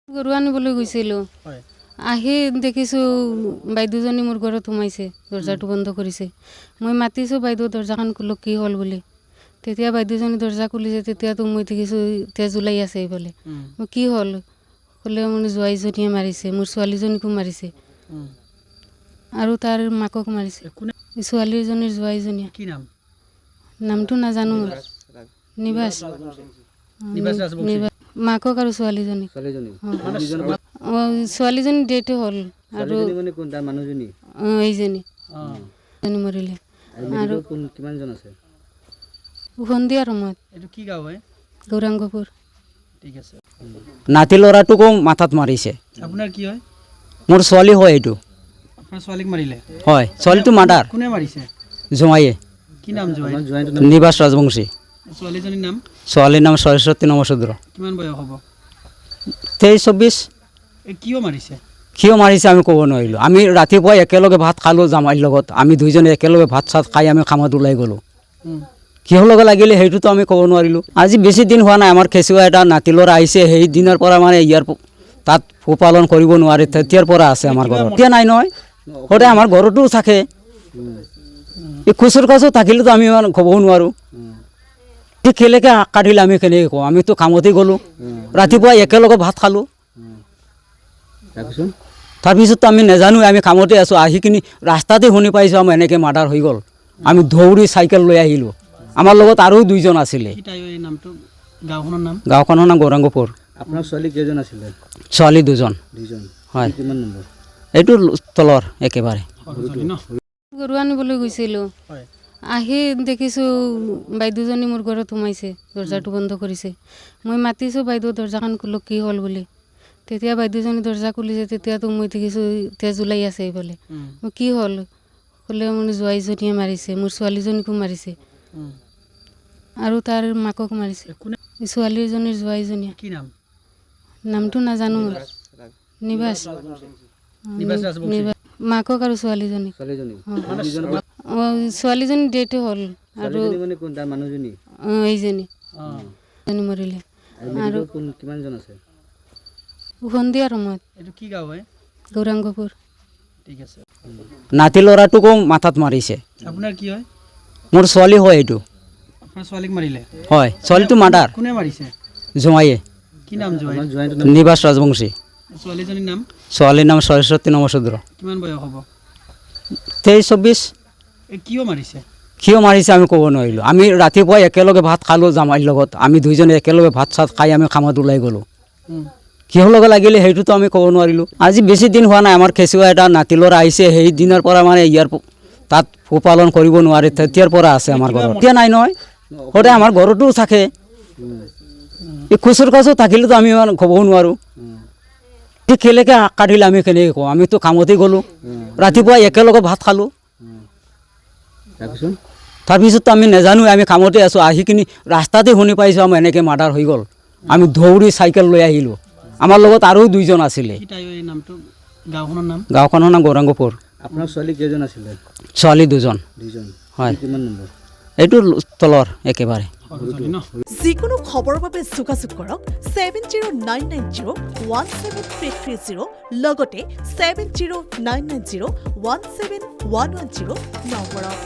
গৰু আনিবলৈ গৈছিলোঁ আহি দেখিছোঁ বাইদেউজনী মোৰ ঘৰত সোমাইছে, দৰ্জাটো বন্ধ কৰিছে। মই মাতিছোঁ বাইদেউ দৰ্জাখন খোলক, কি হ'ল বুলি। তেতিয়া বাইদেউজনী দৰ্জা খুলিছে, তেতিয়াতো মই দেখিছোঁ তেজ ওলাই আছে এইফালে। মই কি হ'ল ক'লে, মোৰ জোৱাইজনীয়ে মাৰিছে, মোৰ ছোৱালীজনীকো মাৰিছে আৰু তাৰ মাকক মাৰিছে। ছোৱালীজনীৰ জোৱাইজনীয়ে কি নাম? নামটো নাজানো মই। নিবাস মাকক আৰু ছোৱালীজনী ছোৱালীজনী ডেথ হ'ল আৰু এইজনী মৰিলে। আৰু কিমানজন আছে? সন্ধিয়া সময়ত এইটো কি গাঁও হয়? গৌৰাংগপুৰ। ঠিক আছে। নাতি ল'ৰাটোকো মাথাত মাৰিছে। আপোনাৰ কি হয়? মোৰ ছোৱালী হয় এইটো। আপোনাৰ ছোৱালীক মাৰিলে? হয়, ছোৱালীটো মাৰ্ডাৰ। কোনে মাৰিছে? জোঁৱাইয়ে কি নাম জোঁৱাই? নিবাস ৰাজবংশী। ছোৱালীজনীৰ নাম? ছোৱালীৰ নাম সৰস্বতী নমশূদ্ৰ। কিমান বয়স হ'ব? 23-24। কিয় মাৰিছে? কিয় মাৰিছে আমি ক'ব নোৱাৰিলোঁ। আমি ৰাতিপুৱা একেলগে ভাত খালোঁ জামাইৰ লগত, আমি দুইজনে একেলগে ভাত চাত খাই আমি কামত ওলাই গ'লোঁ। কিহৰ লগত লাগিলে সেইটোতো আমি ক'ব নোৱাৰিলোঁ। আজি বেছি দিন হোৱা নাই, আমাৰ কেঁচুৱা এটা নাতি ল'ৰা আহিছে, সেই দিনৰ পৰা মানে ইয়াৰ তাত পোহপালন কৰিব নোৱাৰে, তেতিয়াৰ পৰা আছে আমাৰ ঘৰত। এতিয়া নাই নহয়, সদায় আমাৰ ঘৰতো থাকে। এই খুচুৰ কাচুৰ থাকিলেতো আমি ইমান ক'বও নোৱাৰোঁ। কেলেকে কাটিলে আমি কেনেকৈ কওঁ, আমিতো কামতেই গ'লোঁ, ৰাতিপুৱা একেলগে ভাত খালোঁ। তাৰপিছততো আমি নাজানো, আমি কামতে আছোঁ। আহি কিনি ৰাস্তাতে শুনি পাইছোঁ আমাৰ এনেকৈ মাৰ্ডাৰ হৈ গ'ল। আমি দৌৰি চাইকেল লৈ আহিলোঁ, আমাৰ লগত আৰু দুইজন আছিলে। গাঁওখনৰ নাম গৌৰাংগপুৰ। আপোনাৰ ছোৱালী কেইজন আছিলে? ছোৱালী দুজন। হয়, কিমান নম্বৰ? এইটো তলৰ একেবাৰে। গৰু আনিবলৈ গৈছিলোঁ আহি দেখিছোঁ বাইদেউজনী মোৰ ঘৰত সোমাইছে, দৰ্জাটো বন্ধ কৰিছে। মই মাতিছোঁ বাইদেউ দৰ্জাখন খোলক, কি হ'ল বুলি। তেতিয়া বাইদেউজনী দৰ্জা খুলিছে, তেতিয়াতো মই দেখিছোঁ তেজ ওলাই আছে এইফালে। মই কি হ'ল ক'লে, মোৰ জোৱাইজনীয়ে মাৰিছে, মোৰ ছোৱালীজনীকো মাৰিছে আৰু তাৰ মাকক মাৰিছে। ছোৱালীজনীৰ জোৱাইজনীয়ে কি নাম? নামটো নাজানো মই। নিবাস মাকক আৰু ছোৱালীজনী ছোৱালীজনী ডেথ হ'ল আৰু এইজনী মৰিলে। আৰু কিমানজন আছে? সন্ধিয়া সময়ত এইটো কি গাঁও হয়? গৌৰাংগপুৰ। ঠিক আছে। নাতি ল'ৰাটোকো মাথাত মাৰিছে। আপোনাৰ কি হয়? মোৰ ছোৱালী হয় এইটো। আপোনাৰ ছোৱালীক মাৰিলে? হয়, ছোৱালীটো মাৰ্ডাৰ। কোনে মাৰিছে? জোঁৱাইয়ে কি নাম জোঁৱাই? নিবাস ৰাজবংশী। ছোৱালীজনীৰ নাম? ছোৱালীৰ নাম সৰস্বতী নমশূদ্ৰ। কিমান বয়স হ'ব? 23-24। কিয় মাৰিছে? কিয় মাৰিছে আমি ক'ব নোৱাৰিলোঁ। আমি ৰাতিপুৱা একেলগে ভাত খালোঁ জামাইৰ লগত, আমি দুইজনে একেলগে ভাত চাত খাই আমি কামত ওলাই গ'লোঁ। কিহৰ লগত লাগিলে সেইটোতো আমি ক'ব নোৱাৰিলোঁ। আজি বেছি দিন হোৱা নাই, আমাৰ কেঁচুৱা এটা নাতি ল'ৰা আহিছে, সেই দিনৰ পৰা মানে ইয়াৰ তাত পোহপালন কৰিব নোৱাৰে, তেতিয়াৰ পৰা আছে আমাৰ ঘৰত। এতিয়া নাই নহয়, সদায় আমাৰ ঘৰতো থাকে। এই খুচুৰ কাচুৰ থাকিলেতো আমি ইমান ক'বও নোৱাৰোঁ। কেলেকে কাটিলে আমি কেনেকৈ কওঁ, আমিতো কামতেই গ'লোঁ, ৰাতিপুৱা একেলগে ভাত খালোঁ। তাৰপিছততো আমি নাজানো, আমি কামতে আছোঁ। আহি কিনি ৰাস্তাতে শুনি পাইছোঁ আমাৰ এনেকৈ মাৰ্ডাৰ হৈ গ'ল। আমি দৌৰি চাইকেল লৈ আহিলোঁ, আমাৰ লগত আৰু দুইজন আছিলে। গাঁওখনৰ নাম গৌৰাংগপুৰ। আপোনাৰ ছোৱালী কেইজন আছিলে? ছোৱালী দুজন। হয়, কিমান নম্বৰ? এইটো তলৰ একেবাৰে। যিকোনো খবৰৰ বাবে যোগাযোগ কৰক 7099017330 লগতে 7099017110 নম্বৰত।